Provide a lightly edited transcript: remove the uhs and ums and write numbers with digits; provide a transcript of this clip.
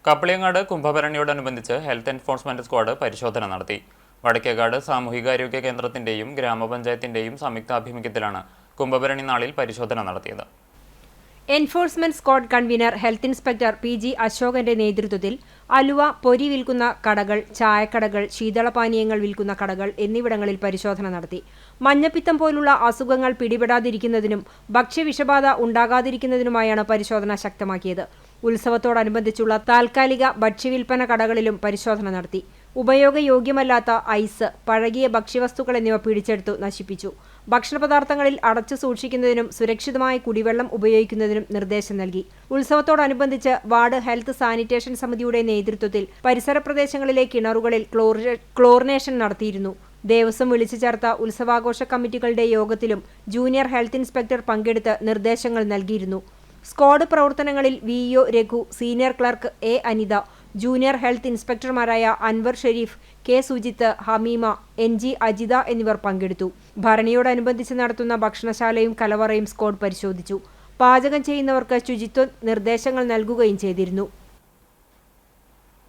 കപ്പളിയങ്ങാട് കുംഭഭരണിയോടനുബന്ധിച്ച് health enforcement squad പരിശോധന നടത്തി. വടക്കേക്കാട് സാമൂഹികാരോഗ്യ കേന്ദ്രത്തിന്റെയും ഗ്രാമപഞ്ചായത്തിന്റെയും സംയുക്താഭിമുഖ്യത്തിലാണ് കുംഭഭരണി നാളിൽ പരിശോധന നടത്തിയത്. Enforcement squad convener health inspector PG. അശോകന്റെ നേതൃത്വത്തിൽ അലുവ, പൊരി വിൽക്കുന്ന കടകൾ, ചായക്കടകൾ, ശീതളപാനീയങ്ങൾ വിൽക്കുന്ന കടകൾ എന്നിവിടങ്ങളിൽ പരിശോധന നടത്തി. മഞ്ഞപ്പിത്തം പോലുള്ള അസുഖങ്ങൾ പിടിപെടാതിരിക്കുന്നതിനും ഭക്ഷ്യവിഷബാധ ഉണ്ടാകാതിരിക്കുന്നതിനുമായാണ് പരിശോധന ശക്തമാക്കിയത്. ഉത്സവത്തോടനുബന്ധിച്ചുള്ള താൽക്കാലിക ഭക്ഷ്യവിൽപ്പന കടകളിലും പരിശോധന നടത്തി. ഉപയോഗയോഗ്യമല്ലാത്ത ഐസ്, പഴകിയ ഭക്ഷ്യവസ്തുക്കൾ എന്നിവ പിടിച്ചെടുത്തു നശിപ്പിച്ചു. ഭക്ഷണപദാർത്ഥങ്ങളിൽ അടച്ചു സൂക്ഷിക്കുന്നതിനും സുരക്ഷിതമായ കുടിവെള്ളം ഉപയോഗിക്കുന്നതിനും നിർദ്ദേശം നൽകി. ഉത്സവത്തോടനുബന്ധിച്ച് വാർഡ് ഹെൽത്ത് സാനിറ്റേഷൻ സമിതിയുടെ നേതൃത്വത്തിൽ പരിസര പ്രദേശങ്ങളിലെ കിണറുകളിൽ ക്ലോറിനേഷൻ നടത്തിയിരുന്നു. ദേവസ്വം വിളിച്ചു ചേർത്ത ഉത്സവാഘോഷ കമ്മിറ്റികളുടെ യോഗത്തിലും ജൂനിയർ ഹെൽത്ത് ഇൻസ്പെക്ടർ പങ്കെടുത്ത് നിർദ്ദേശങ്ങൾ നൽകിയിരുന്നു. സ്ക്വാഡ് പ്രവർത്തനങ്ങളിൽ VEO. Raghu, senior clerk A. Anitha, junior health ഇൻസ്പെക്ടർമാരായ അൻവർ ഷെരീഫ്, കെ. സുജിത്ത്, ഹമീമ, എൻ.ജി. അജിത എന്നിവർ പങ്കെടുത്തു. ഭരണിയോടനുബന്ധിച്ച് നടത്തുന്ന ഭക്ഷണശാലയും കലവറയും സ്ക്വാഡ് പരിശോധിച്ചു. പാചകം ചെയ്യുന്നവർക്ക് ശുചിത്വ നിർദ്ദേശങ്ങൾ നൽകുകയും ചെയ്തിരുന്നു.